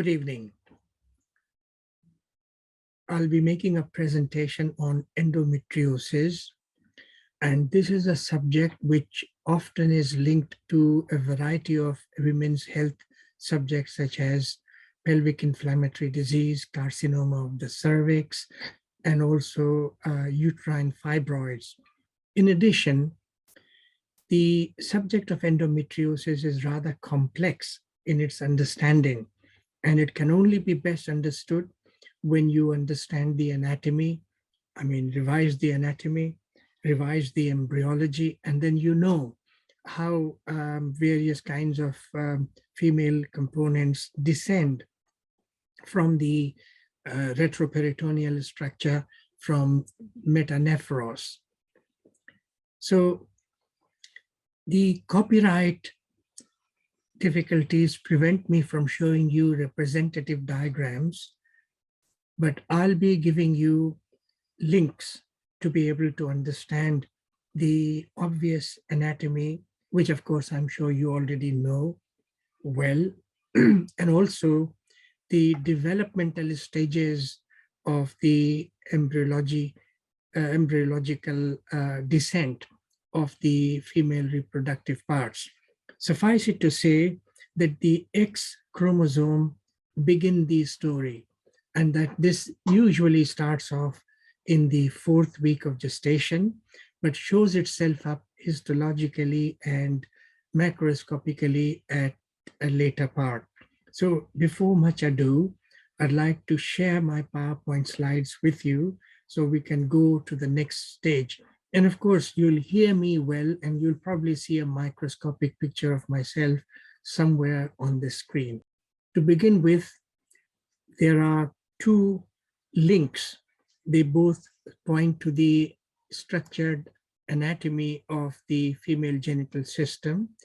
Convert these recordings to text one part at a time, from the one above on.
Good evening. I'll be making a presentation on endometriosis, and this is a subject which often is linked to a variety of women's health subjects such as pelvic inflammatory disease, carcinoma of the cervix, and also uterine fibroids. In addition, the subject of endometriosis is rather complex in its understanding, and it can only be best understood when you understand the anatomy, revise the anatomy, revise the embryology, and then you know how various kinds of female components descend from the retroperitoneal structure from metanephros. So the copyright difficulties prevent me from showing you representative diagrams, but I'll be giving you links to be able to understand the obvious anatomy, which of course I'm sure you already know well, and also the developmental stages of the embryological descent of the female reproductive parts. Suffice it to say that the X chromosome begins the story, and that this usually starts off in the 4th week of gestation, but shows itself up histologically and macroscopically at a later part. So before much ado, I'd like to share my PowerPoint slides with you so we can go to the next stage. And of course, you'll hear me well, and you'll probably see a microscopic picture of myself somewhere on the screen. To begin with, there are two links. They both point to the structured anatomy of the female genital system.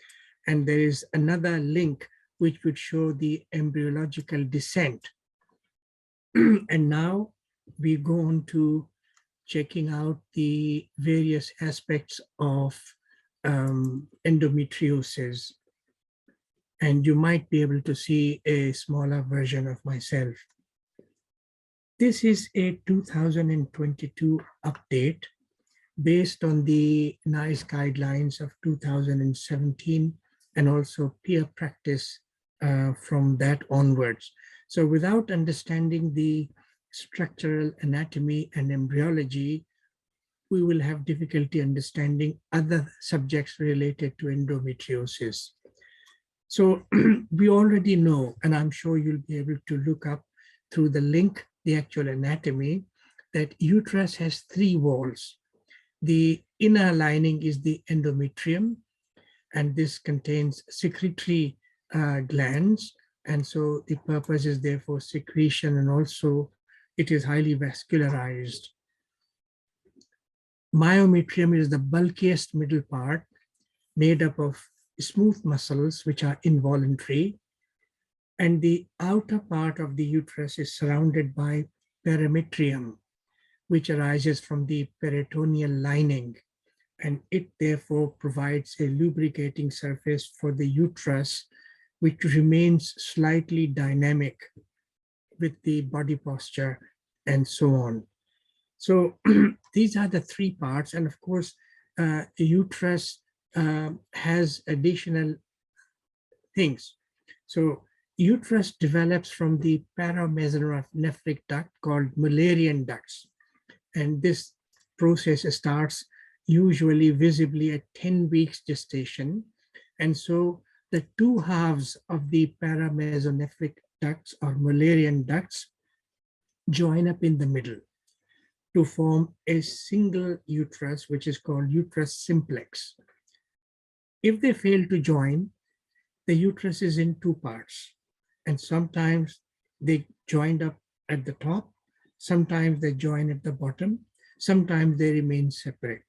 And there is another link which would show the embryological descent. And now we go on to checking out the various aspects of endometriosis. And you might be able to see a smaller version of myself. This is a 2022 update based on the NICE guidelines of 2017 and also peer practice from that onwards. So without understanding the structural anatomy and embryology, we will have difficulty understanding other subjects related to endometriosis. So we already know, and I'm sure you'll be able to look up through the link, the actual anatomy, that uterus has 3 walls. The inner lining is the endometrium, and this contains secretory glands. And so the purpose is therefore secretion, and also it is highly vascularized. Myometrium is the bulkiest middle part, made up of smooth muscles which are involuntary. And the outer part of the uterus is surrounded by perimetrium, which arises from the peritoneal lining. And it therefore provides a lubricating surface for the uterus, which remains slightly dynamic with the body posture and so on. So these are the 3 parts. And of course, the uterus has additional things. So uterus develops from the paramesonephric duct called Mullerian ducts. And this process starts usually visibly at 10 weeks gestation. And so the 2 halves of the paramesonephric ducts or Mullerian ducts join up in the middle to form a single uterus, which is called uterus simplex. If they fail to join, the uterus is in 2 parts. And sometimes they joined up at the top, sometimes they join at the bottom, sometimes they remain separate.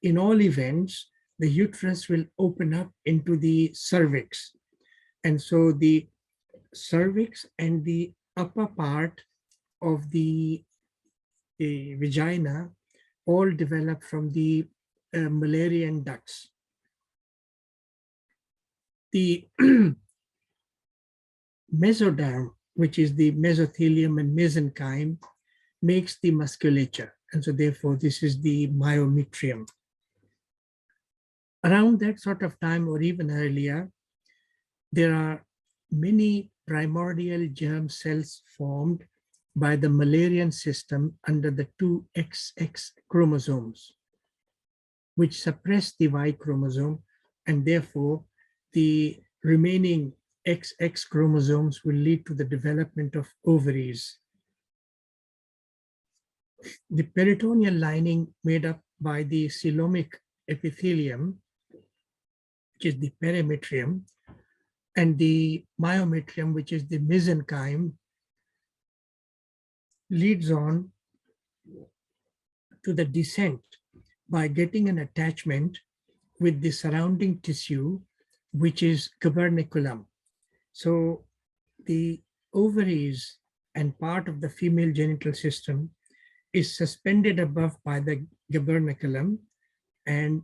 In all events, the uterus will open up into the cervix. And so the cervix and the upper part of the vagina all develop from the Mullerian ducts. The mesoderm which is the mesothelium and mesenchyme, makes the musculature. And so therefore, this is the myometrium. Around that sort of time, or even earlier, there are many primordial germ cells formed by the Müllerian system under the two XX chromosomes, which suppress the Y chromosome, and therefore the remaining XX chromosomes will lead to the development of ovaries. The peritoneal lining made up by the coelomic epithelium, which is the perimetrium, and the myometrium, which is the mesenchyme, leads on to the descent by getting an attachment with the surrounding tissue, which is gubernaculum. So the ovaries and part of the female genital system is suspended above by the gubernaculum and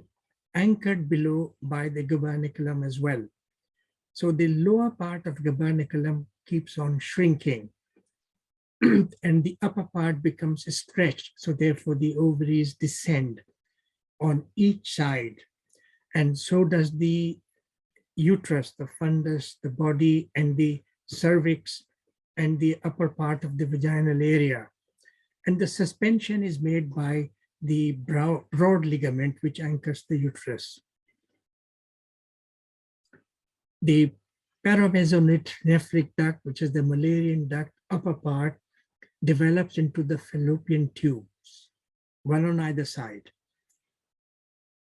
anchored below by the gubernaculum as well. So the lower part of gubernaculum keeps on shrinking and the upper part becomes stretched. So therefore the ovaries descend on each side. And so does the uterus, the fundus, the body, and the cervix, and the upper part of the vaginal area. And the suspension is made by the broad ligament, which anchors the uterus. The paramesonephric duct, which is the Müllerian duct upper part, develops into the fallopian tubes, one on either side.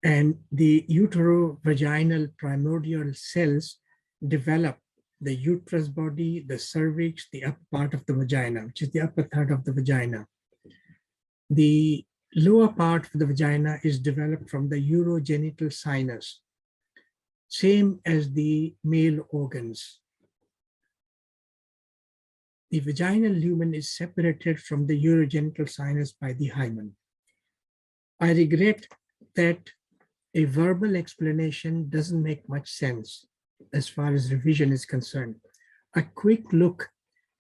And the uterovaginal primordial cells develop the uterus body, the cervix, the upper part of the vagina, which is the upper third of the vagina. The lower part of the vagina is developed from the urogenital sinus, same as the male organs. The vaginal lumen is separated from the urogenital sinus by the hymen. I regret that a verbal explanation doesn't make much sense as far as revision is concerned. A quick look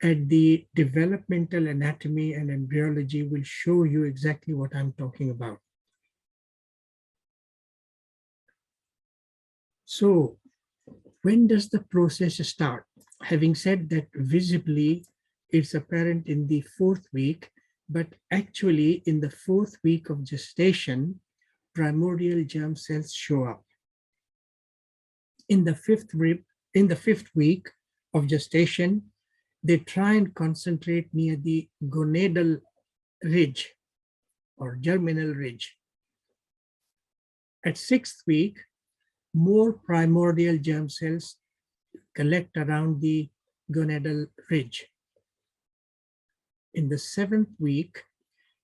at the developmental anatomy and embryology will show you exactly what I'm talking about. So, when does the process start? Having said that, visibly, it's apparent in the 4th week, but actually in the 4th week of gestation, primordial germ cells show up. In the 5th week of gestation, they try and concentrate near the gonadal ridge or germinal ridge. At 6th week, more primordial germ cells collect around the gonadal ridge. In the 7th week,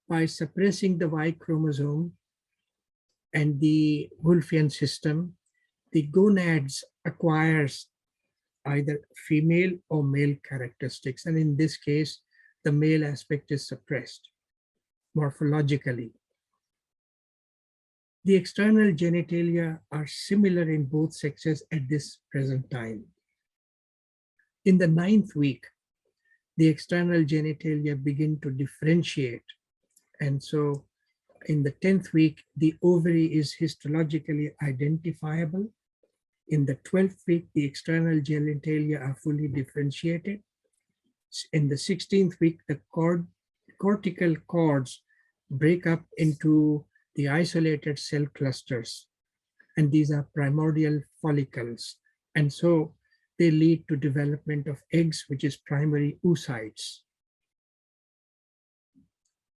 by suppressing the Y chromosome and the Wolffian system, the gonads acquires either female or male characteristics. And in this case, the male aspect is suppressed morphologically. The external genitalia are similar in both sexes at this present time. In the 9th week, the external genitalia begin to differentiate. And so in the 10th week, the ovary is histologically identifiable. In the 12th week, the external genitalia are fully differentiated. In the 16th week, the cortical cords break up into the isolated cell clusters, and these are primordial follicles. And so they lead to development of eggs, which is primary oocytes.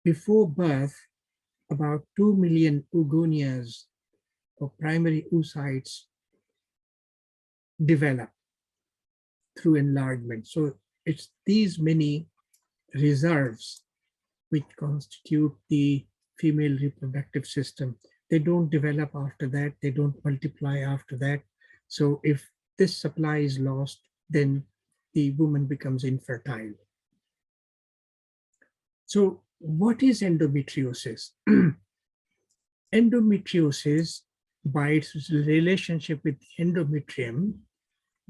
Before birth, about 2 million oogonias or primary oocytes develop through enlargement. So it's these many reserves which constitute the female reproductive system. They don't develop after that. They don't multiply after that. So if this supply is lost, then the woman becomes infertile. So what is endometriosis? Endometriosis, by its relationship with endometrium,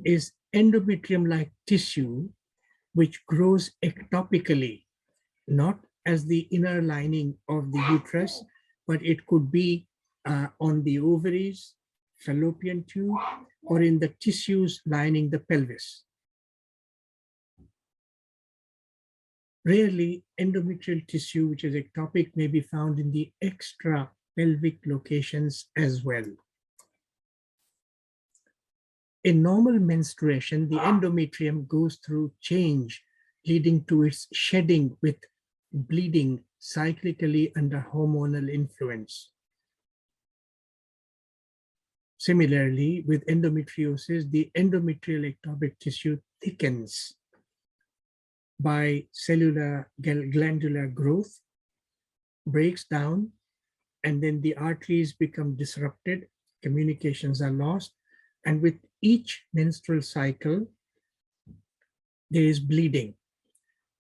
is endometrium-like tissue which grows ectopically, not as the inner lining of the uterus, but it could be on the ovaries, fallopian tube, or in the tissues lining the pelvis. Rarely, endometrial tissue, which is ectopic, may be found in the extra pelvic locations as well. In normal menstruation, the endometrium goes through change, leading to its shedding with bleeding cyclically under hormonal influence. Similarly, with endometriosis, the endometrial ectopic tissue thickens by cellular glandular growth, breaks down, and then the arteries become disrupted, communications are lost, and with each menstrual cycle, there is bleeding,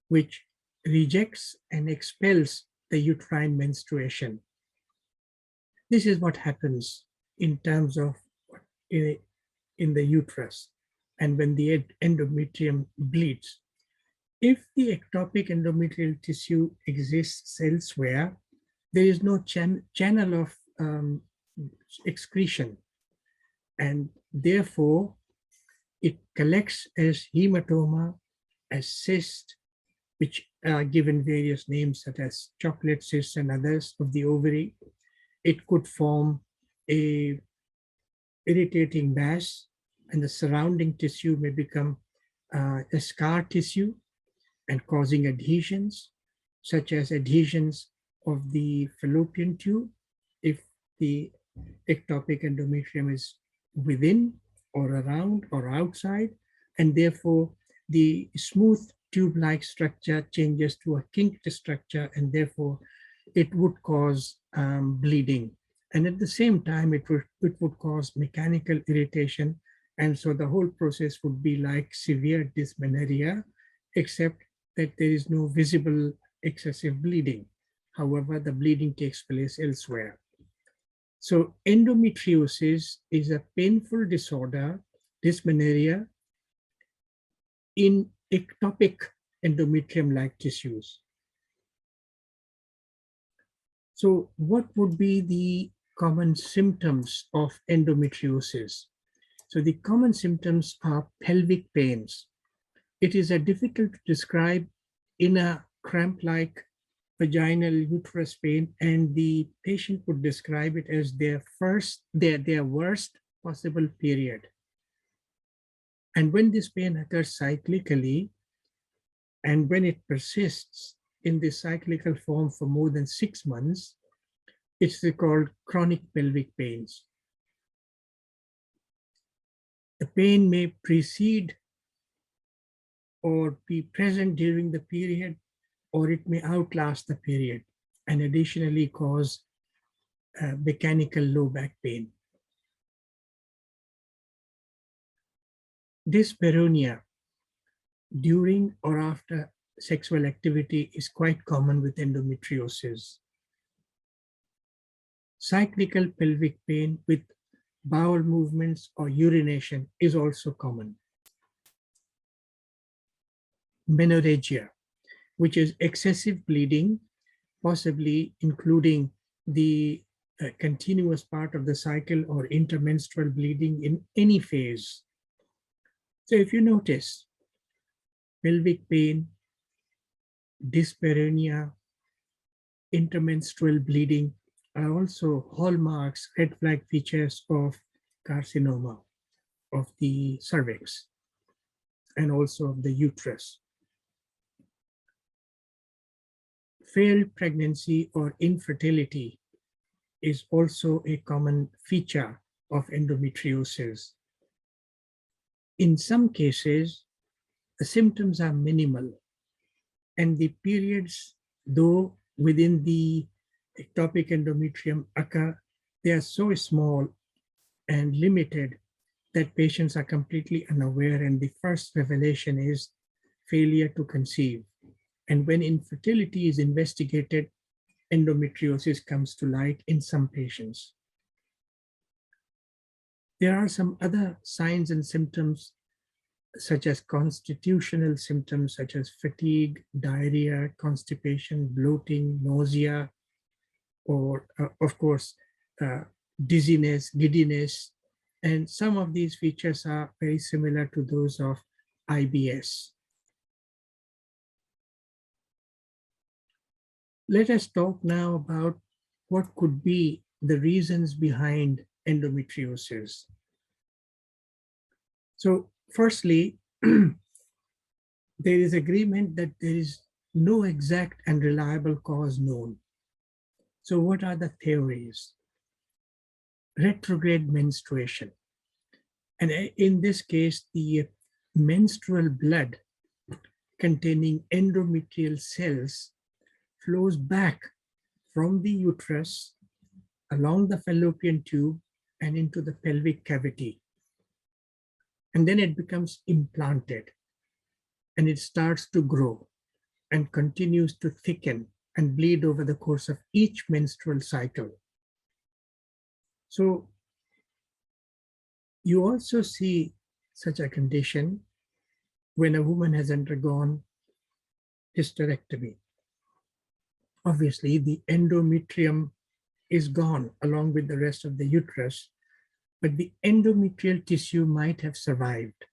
which rejects and expels the uterine menstruation. This is what happens in terms of in the uterus and when the endometrium bleeds. If the ectopic endometrial tissue exists elsewhere, there is no channel of excretion, and therefore it collects as hematoma, as cyst, which are given various names such as chocolate cysts and others of the ovary. It could form a irritating mass, and the surrounding tissue may become a scar tissue and causing adhesions, such as adhesions of the fallopian tube if the ectopic endometrium is within or around or outside, and therefore the smooth tube-like structure changes to a kinked structure, and therefore it would cause bleeding. And at the same time, it would cause mechanical irritation. And so the whole process would be like severe dysmenorrhea, except that there is no visible excessive bleeding. However, the bleeding takes place elsewhere. So endometriosis is a painful disorder, dysmenorrhea, in ectopic endometrium-like tissues. So what would be the common symptoms of endometriosis? So the common symptoms are pelvic pains. It is difficult to describe in a cramp-like vaginal uterus pain, and the patient would describe it as their worst possible period. And when this pain occurs cyclically, and when it persists in this cyclical form for more than 6 months, it's called chronic pelvic pains. The pain may precede or be present during the period, or it may outlast the period and additionally cause mechanical low back pain. Dyspareunia during or after sexual activity is quite common with endometriosis. Cyclical pelvic pain with bowel movements or urination is also common. Menorrhagia, which is excessive bleeding, possibly including the continuous part of the cycle or intermenstrual bleeding in any phase. So if you notice, pelvic pain, dyspareunia, intermenstrual bleeding are also hallmarks, red flag features of carcinoma of the cervix and also of the uterus. Failed pregnancy or infertility is also a common feature of endometriosis. In some cases, the symptoms are minimal, and the periods, though within the ectopic endometrium occur, they are so small and limited that patients are completely unaware, and the first revelation is failure to conceive. And when infertility is investigated, endometriosis comes to light in some patients. There are some other signs and symptoms such as constitutional symptoms such as fatigue, diarrhea, constipation, bloating, nausea, or of course, uh, dizziness, giddiness. And some of these features are very similar to those of IBS. Let us talk now about what could be the reasons behind endometriosis. So firstly, there is agreement that there is no exact and reliable cause known. So what are the theories? Retrograde menstruation. And in this case, the menstrual blood containing endometrial cells flows back from the uterus along the fallopian tube and into the pelvic cavity. And then it becomes implanted and it starts to grow and continues to thicken and bleed over the course of each menstrual cycle. So you also see such a condition when a woman has undergone hysterectomy. Obviously, the endometrium is gone along with the rest of the uterus, but the endometrial tissue might have survived.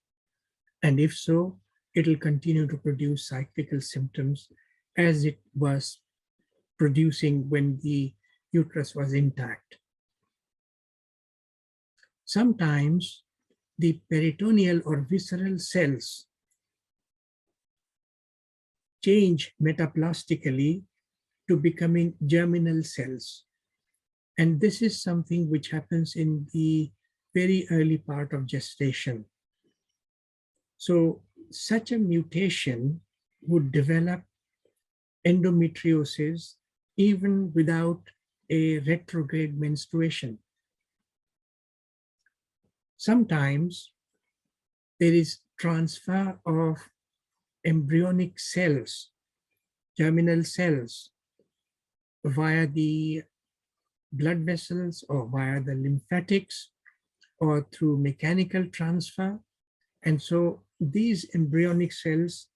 And if so, it will continue to produce cyclical symptoms as it was producing when the uterus was intact. Sometimes the peritoneal or visceral cells change metaplastically to becoming germinal cells. And this is something which happens in the very early part of gestation. So such a mutation would develop endometriosis even without a retrograde menstruation. Sometimes there is transfer of embryonic cells, germinal cells, via the blood vessels or via the lymphatics or through mechanical transfer. And so these embryonic cells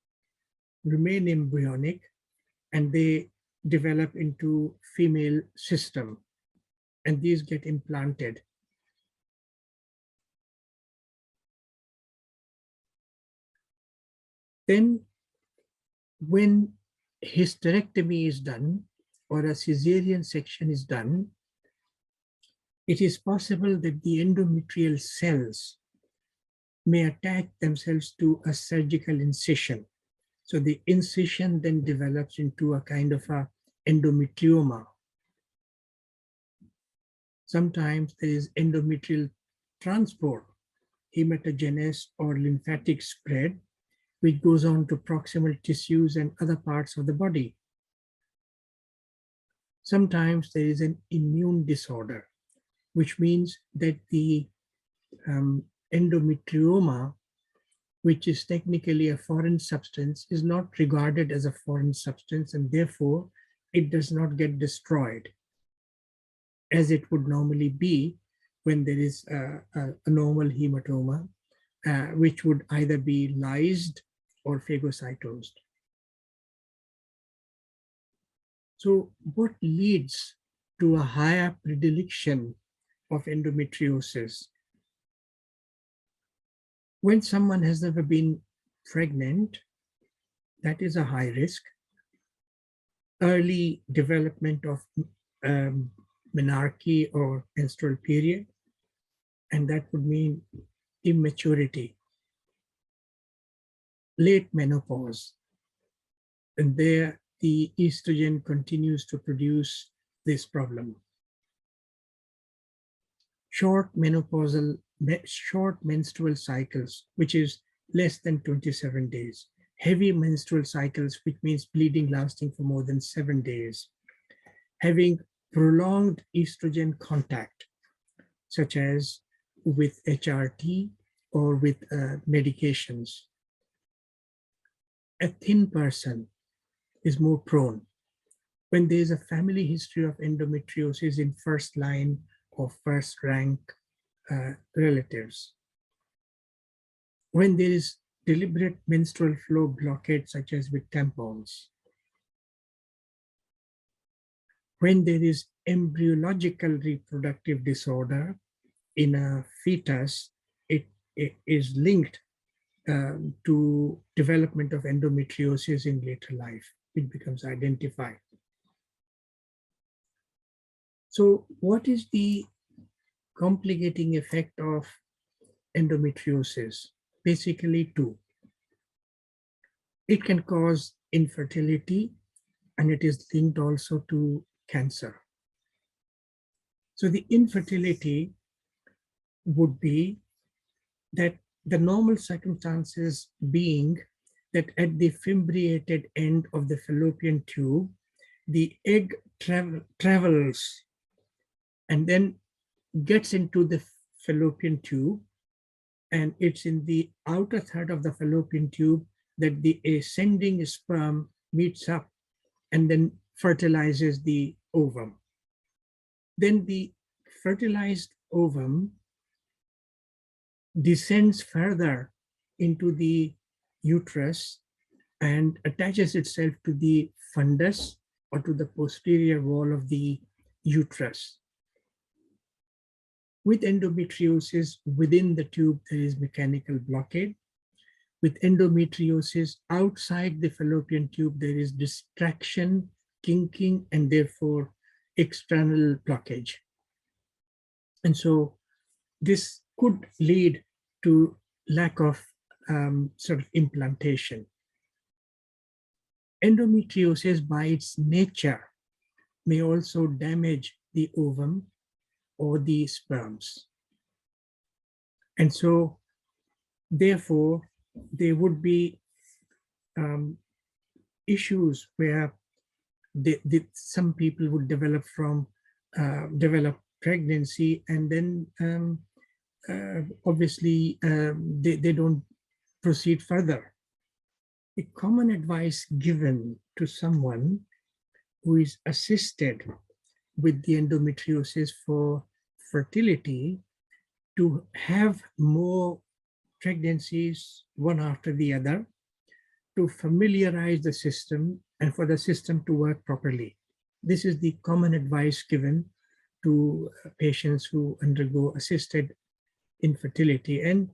remain embryonic and they develop into female system, and these get implanted. Then when hysterectomy is done or a cesarean section is done, it is possible that the endometrial cells may attach themselves to a surgical incision. So the incision then develops into a kind of a endometrioma. Sometimes there is endometrial transport, hematogenous or lymphatic spread, which goes on to proximal tissues and other parts of the body. Sometimes there is an immune disorder, which means that the endometrioma, which is technically a foreign substance, is not regarded as a foreign substance, and therefore it does not get destroyed as it would normally be when there is a normal hematoma, which would either be lysed or phagocytosed. So what leads to a higher predilection of endometriosis? When someone has never been pregnant, that is a high risk. Early development of menarche or menstrual period, and that would mean immaturity. Late menopause, and there the estrogen continues to produce this problem. Short menstrual cycles, which is less than 27 days. Heavy menstrual cycles, which means bleeding lasting for more than 7 days. Having prolonged estrogen contact, such as with HRT or with medications. A thin person is more prone. When there is a family history of endometriosis in first line or first rank relatives. When there is deliberate menstrual flow blockade, such as with tampons. When there is embryological reproductive disorder in a fetus, it is linked to development of endometriosis in later life. It becomes identified. So what is the complicating effect of endometriosis? Basically two. It can cause infertility, and it is linked also to cancer. So the infertility would be that the normal circumstances being that at the fimbriated end of the fallopian tube, the egg travels and then gets into the fallopian tube, and it's in the outer third of the fallopian tube that the ascending sperm meets up and then fertilizes the ovum. Then the fertilized ovum descends further into the uterus and attaches itself to the fundus or to the posterior wall of the uterus. With endometriosis, within the tube, there is mechanical blockade. With endometriosis outside the fallopian tube, there is distraction, kinking, and therefore external blockage. And so this could lead to lack of sort of implantation. Endometriosis by its nature may also damage the ovum or the sperms. And so therefore, there would be issues where some people would develop pregnancy, and then obviously they don't proceed further. A common advice given to someone who is assisted with the endometriosis for fertility to have more pregnancies one after the other, to familiarize the system and for the system to work properly. This is the common advice given to patients who undergo assisted infertility, and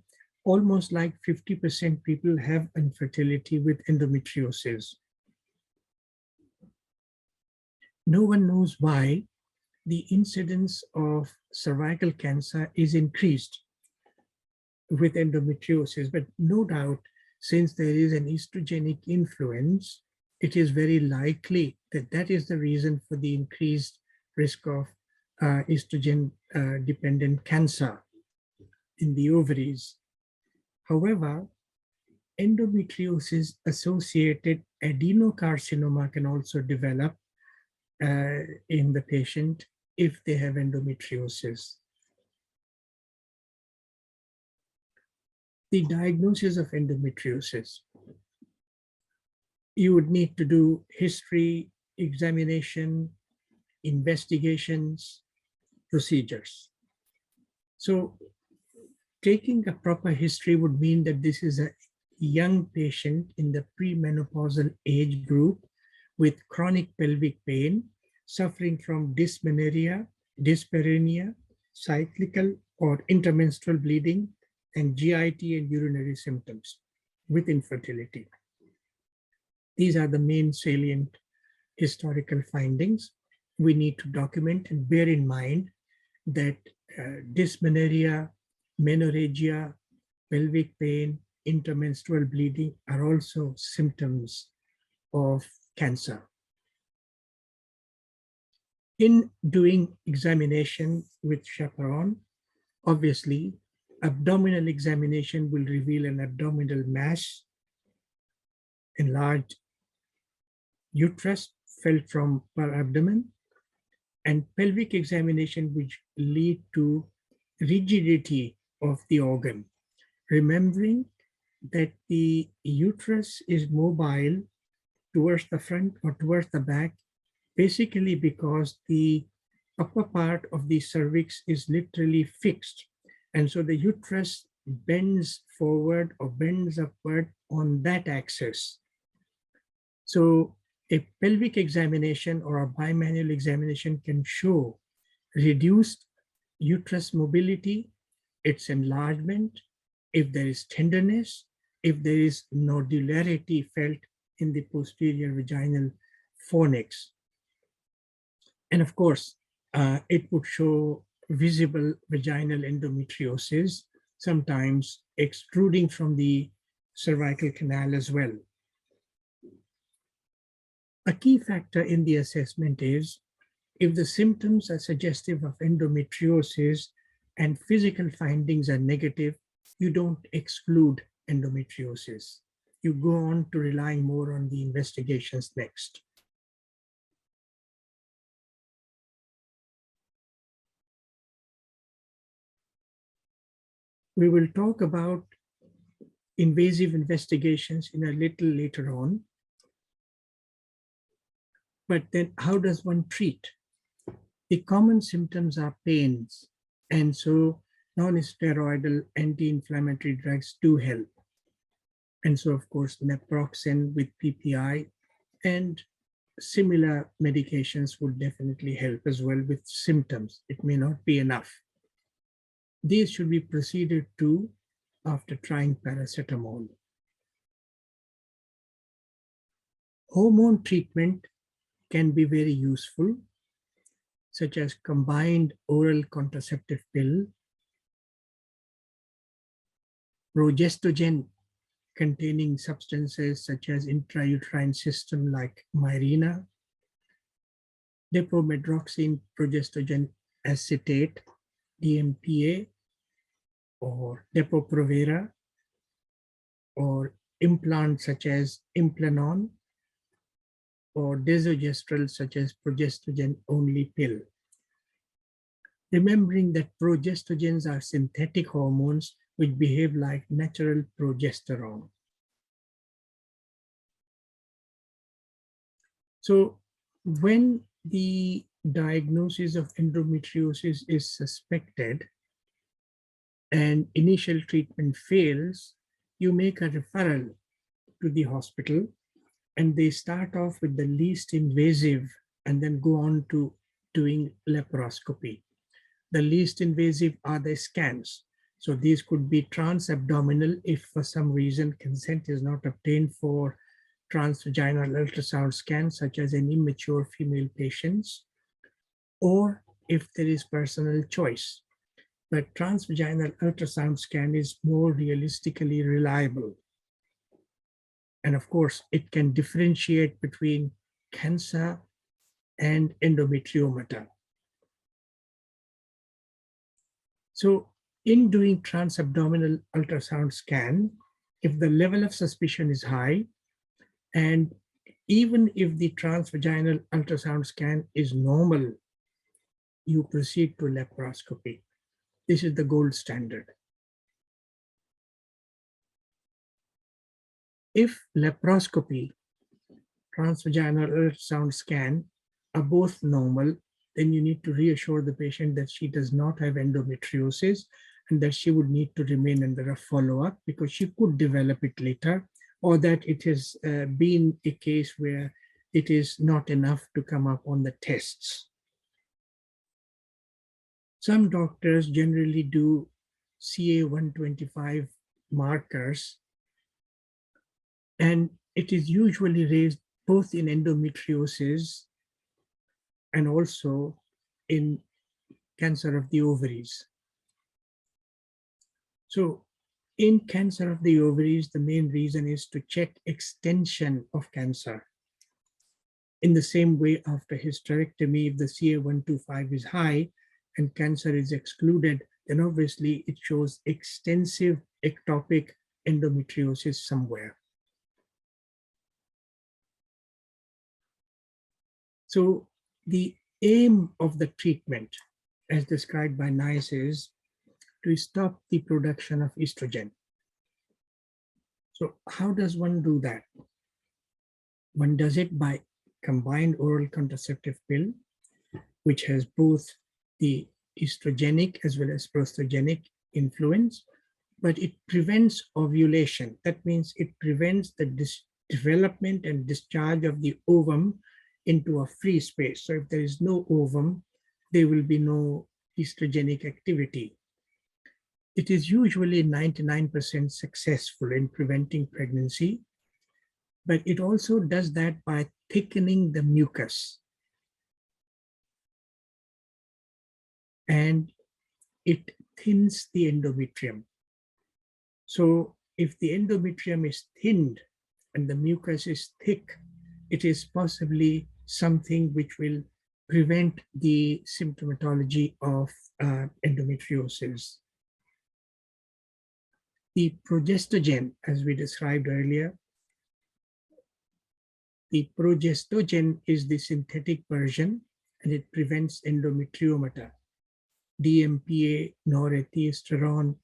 almost like 50% people have infertility with endometriosis. No one knows why the incidence of cervical cancer is increased with endometriosis, but no doubt, since there is an estrogenic influence, it is very likely that that is the reason for the increased risk of estrogen-dependent cancer in the ovaries. However, endometriosis-associated adenocarcinoma can also develop in the patient if they have endometriosis. The diagnosis of endometriosis. You would need to do history, examination, investigations, procedures. So taking a proper history would mean that this is a young patient in the premenopausal age group with chronic pelvic pain, suffering from dysmenorrhea, dyspareunia, cyclical or intermenstrual bleeding, and GIT and urinary symptoms with infertility. These are the main salient historical findings. We need to document and bear in mind that dysmenorrhea, menorrhagia, pelvic pain, intermenstrual bleeding are also symptoms of cancer. In doing examination with chaperone, obviously, abdominal examination will reveal an abdominal mass, enlarged uterus felt from per abdomen, and pelvic examination which lead to rigidity of the organ. Remembering that the uterus is mobile towards the front or towards the back, basically because the upper part of the cervix is literally fixed. And so the uterus bends forward or bends upward on that axis. So a pelvic examination or a bimanual examination can show reduced uterus mobility, its enlargement, if there is tenderness, if there is nodularity felt in the posterior vaginal fornix. And of course, it would show visible vaginal endometriosis, sometimes extruding from the cervical canal as well. A key factor in the assessment is if the symptoms are suggestive of endometriosis and physical findings are negative, you don't exclude endometriosis. You go on to relying more on the investigations next. We will talk about invasive investigations in a little later on. But then how does one treat? The common symptoms are pains, and so non-steroidal anti-inflammatory drugs do help. And so, of course, naproxen with PPI and similar medications would definitely help as well with symptoms. It may not be enough. These should be proceeded to after trying paracetamol. Hormone treatment can be very useful, such as combined oral contraceptive pill, progestogen containing substances such as intrauterine system like Mirena, depomedroxine progestogen acetate, DMPA, or Depo-Provera, or implants such as Implanon, or desogestrel such as progestogen-only pill. Remembering that progestogens are synthetic hormones which behave like natural progesterone. So when the diagnosis of endometriosis is suspected and initial treatment fails, you make a referral to the hospital and they start off with the least invasive and then go on to doing laparoscopy. The least invasive are the scans. So these could be transabdominal if for some reason consent is not obtained for transvaginal ultrasound scans, such as in immature female patients, or if there is personal choice. But transvaginal ultrasound scan is more realistically reliable. And of course, it can differentiate between cancer and endometrioma. So in doing transabdominal ultrasound scan, if the level of suspicion is high, and even if the transvaginal ultrasound scan is normal, you proceed to laparoscopy. This is the gold standard. If laparoscopy, transvaginal ultrasound scan are both normal, then you need to reassure the patient that she does not have endometriosis and that she would need to remain under a follow-up because she could develop it later, or that it has been a case where it is not enough to come up on the tests. Some doctors generally do CA-125 markers, and it is usually raised both in endometriosis and also in cancer of the ovaries. So in cancer of the ovaries, the main reason is to check extension of cancer. In the same way, after hysterectomy, if the CA-125 is high and cancer is excluded, then obviously it shows extensive ectopic endometriosis somewhere. So the aim of the treatment, as described by NICE, is to stop the production of estrogen. So how does one do that? One does it by combined oral contraceptive pill, which has both the estrogenic as well as prostrogenic influence, but it prevents ovulation. That means it prevents the development and discharge of the ovum into a free space. So if there is no ovum, there will be no estrogenic activity. It is usually 99% successful in preventing pregnancy, but it also does that by thickening the mucus. And it thins the endometrium. So if the endometrium is thinned and the mucus is thick, it is possibly something which will prevent the symptomatology of endometriosis. The progestogen, as we described earlier, the progestogen is the synthetic version, and it prevents endometriomata. DMPA, norethisterone,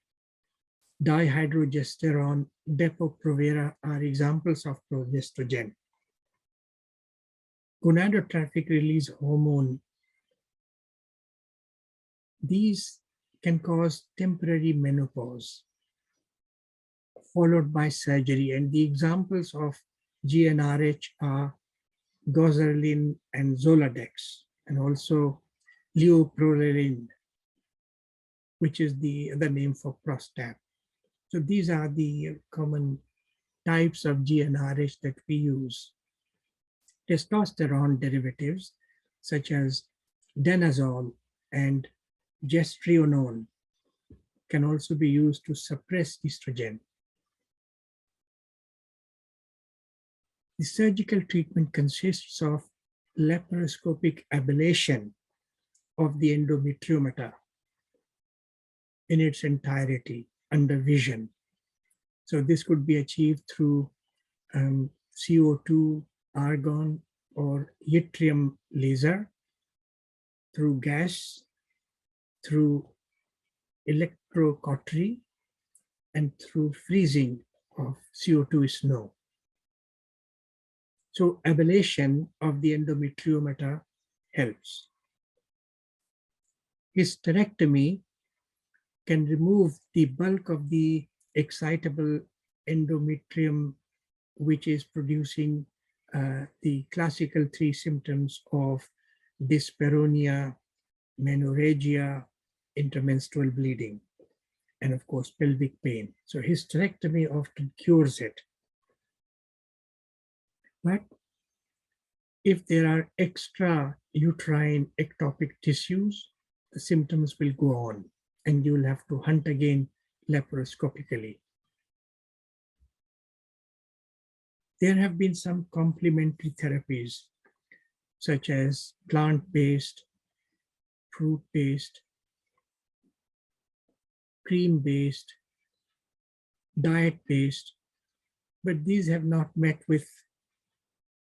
dihydrogesterone, Depo-Provera are examples of progestogen. Gonadotrophic release hormone. These can cause temporary menopause, followed by surgery. And the examples of GnRH are Gozerlin and Zoladex, and also leuprolide, which is the other name for Prostat. So these are the common types of GnRH that we use. Testosterone derivatives such as danazol and gestrionone can also be used to suppress estrogen. The surgical treatment consists of laparoscopic ablation of the endometriomata in its entirety under vision. So this could be achieved through CO2, argon, or yttrium laser, through gas, through electrocautery, and through freezing of CO2 snow. So ablation of the endometriomata helps. Hysterectomy can remove the bulk of the excitable endometrium, which is producing the classical three symptoms of dyspareunia, menorrhagia, intermenstrual bleeding, and of course pelvic pain. So hysterectomy often cures it. But if there are extra uterine ectopic tissues, the symptoms will go on, and you will have to hunt again laparoscopically. There have been some complementary therapies, such as plant-based, fruit-based, cream-based, diet-based, but these have not met with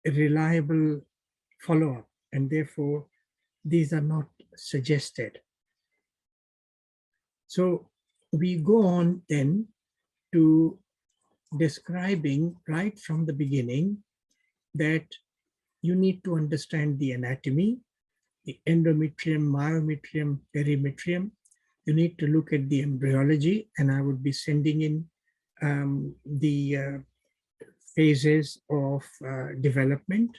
a reliable follow-up, and therefore these are not suggested. So we go on then to describing right from the beginning that you need to understand the anatomy, the endometrium, myometrium, perimetrium. You need to look at the embryology, and I would be sending in the phases of development.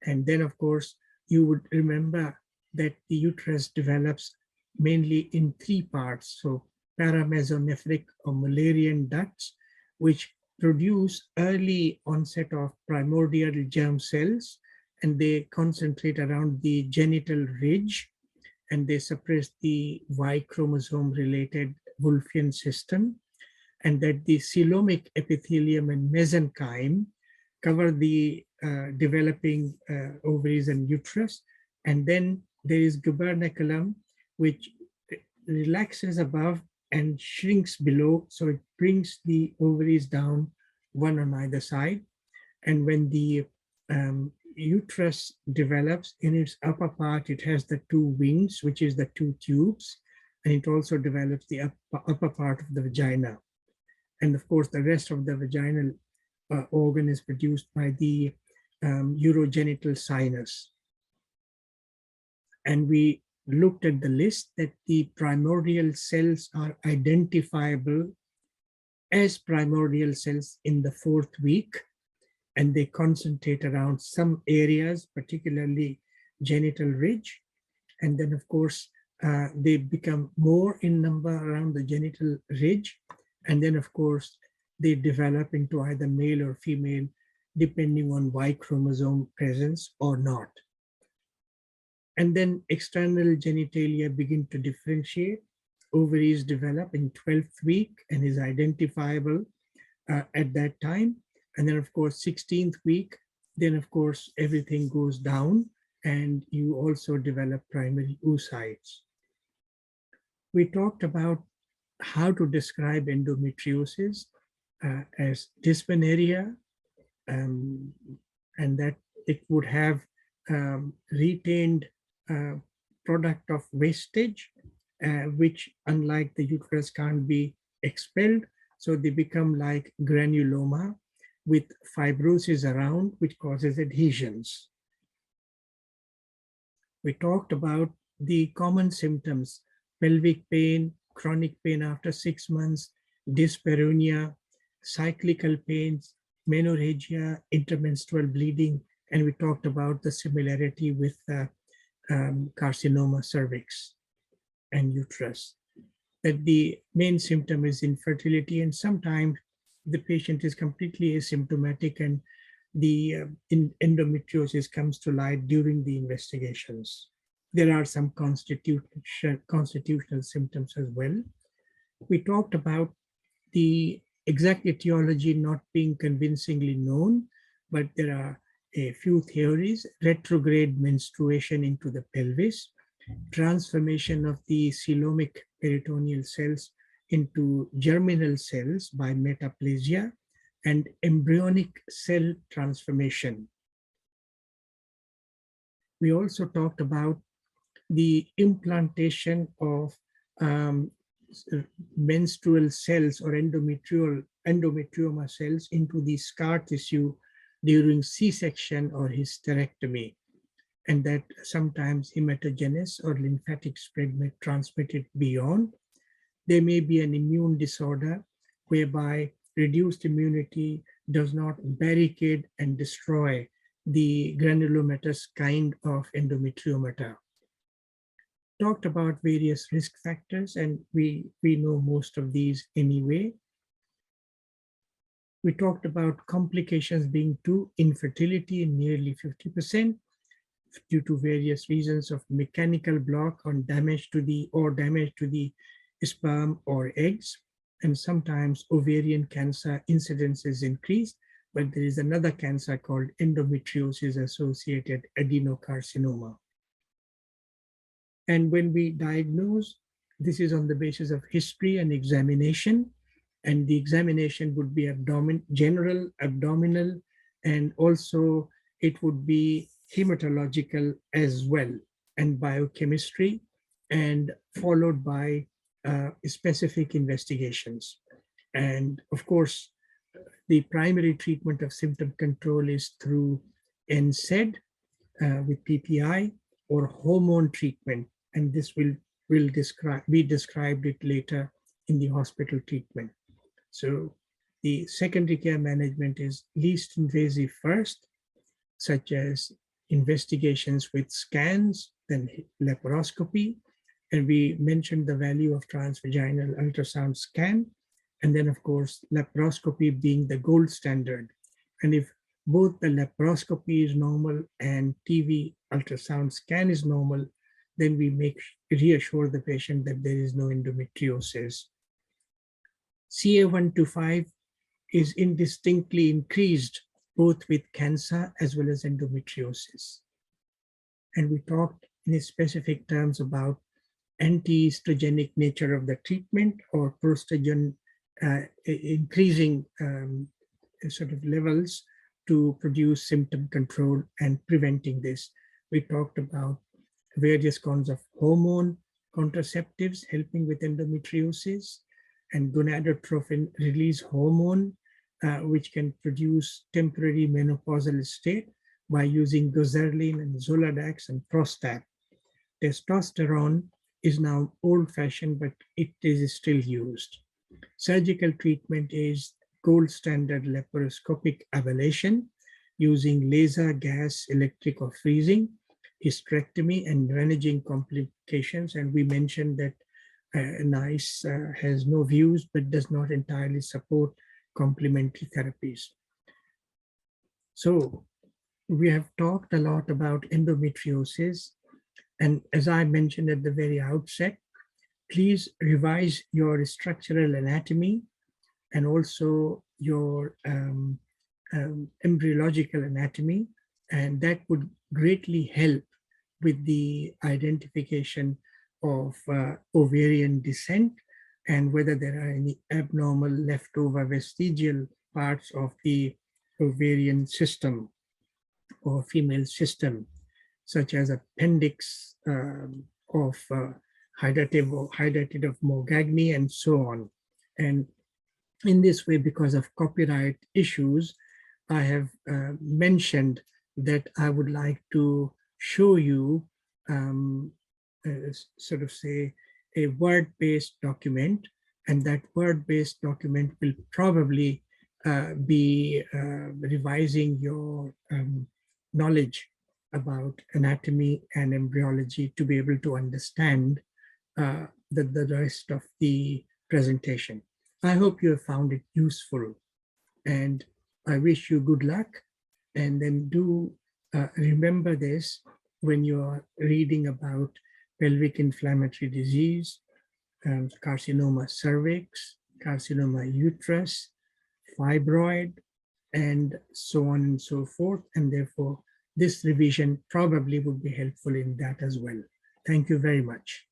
And then, of course, you would remember that the uterus develops mainly in three parts. So paramesonephric or Mullerian ducts, which produce early onset of primordial germ cells, and they concentrate around the genital ridge, and they suppress the Y chromosome related Wolffian system, and that the coelomic epithelium and mesenchyme cover the developing ovaries and uterus. And then there is gubernaculum, which relaxes above and shrinks below. So it brings the ovaries down, one on either side. And when the uterus develops, in its upper part, it has the two wings, which is the two tubes. And it also develops the upper part of the vagina. And of course, the rest of the vaginal organ is produced by the urogenital sinus. And we looked at the list that the primordial cells are identifiable as primordial cells in the 4th week, and they concentrate around some areas, particularly genital ridge. And then, of course, they become more in number around the genital ridge. And then, of course, they develop into either male or female, depending on Y chromosome presence or not. And then external genitalia begin to differentiate. Ovaries develop in 12th week and is identifiable at that time. And then, of course, 16th week, then, of course, everything goes down and you also develop primary oocytes. We talked about how to describe endometriosis as dysmenorrhea, and that it would have retained product of wastage, which, unlike the uterus, can't be expelled. So they become like granuloma with fibrosis around, which causes adhesions. We talked about the common symptoms: pelvic pain, chronic pain after 6 months, dyspareunia, cyclical pains, menorrhagia, intermenstrual bleeding, and we talked about the similarity with carcinoma cervix and uterus. That the main symptom is infertility, and sometimes the patient is completely asymptomatic and the endometriosis comes to light during the investigations. There are some constitutional symptoms as well. We talked about the exact etiology not being convincingly known, but there are a few theories: retrograde menstruation into the pelvis, transformation of the coelomic peritoneal cells into germinal cells by metaplasia, and embryonic cell transformation. We also talked about the implantation of menstrual cells or endometrioma cells into the scar tissue during C-section or hysterectomy, and that sometimes hematogenous or lymphatic spread may transmit it beyond. There may be an immune disorder whereby reduced immunity does not barricade and destroy the granulomatous kind of endometriomata. Talked about various risk factors, and we know most of these anyway. We talked about complications being 2, infertility in nearly 50% due to various reasons of mechanical block or damage to the sperm or eggs. And sometimes ovarian cancer incidence is increased, but there is another cancer called endometriosis associated adenocarcinoma. And when we diagnose, this is on the basis of history and examination. And the examination would be general abdominal, and also it would be hematological as well, and biochemistry, and followed by specific investigations. And of course, the primary treatment of symptom control is through NSAID with PPI or hormone treatment, and this will be described it later in the hospital treatment. So the secondary care management is least invasive first, such as investigations with scans, then laparoscopy, and we mentioned the value of transvaginal ultrasound scan, and then of course laparoscopy being the gold standard. And if both the laparoscopy is normal and TV ultrasound scan is normal, then we reassure the patient that there is no endometriosis. CA125 is indistinctly increased both with cancer as well as endometriosis. And we talked in specific terms about anti-estrogenic nature of the treatment, or proestrogen increasing sort of levels to produce symptom control and preventing this. We talked about various kinds of hormone contraceptives helping with endometriosis, and gonadotropin release hormone, which can produce temporary menopausal state by using gozerlin and zoladex and Prostat. Testosterone is now old-fashioned, but it is still used. Surgical treatment is gold standard laparoscopic ablation using laser, gas, electric, or freezing, hysterectomy, and managing complications. And we mentioned that NICE has no views but does not entirely support complementary therapies. So we have talked a lot about endometriosis. And as I mentioned at the very outset, please revise your structural anatomy and also your embryological anatomy. And that would greatly help with the identification of ovarian descent and whether there are any abnormal leftover vestigial parts of the ovarian system or female system, such as appendix of hydatid of Morgagni and so on. And in this way, because of copyright issues, I have mentioned that I would like to show you sort of say a word-based document, and that word-based document will probably be revising your knowledge about anatomy and embryology to be able to understand the rest of the presentation. I hope you have found it useful, and I wish you good luck. And then do remember this when you are reading about pelvic inflammatory disease, carcinoma cervix, carcinoma uterus, fibroid, and so on and so forth. And therefore, this revision probably would be helpful in that as well. Thank you very much.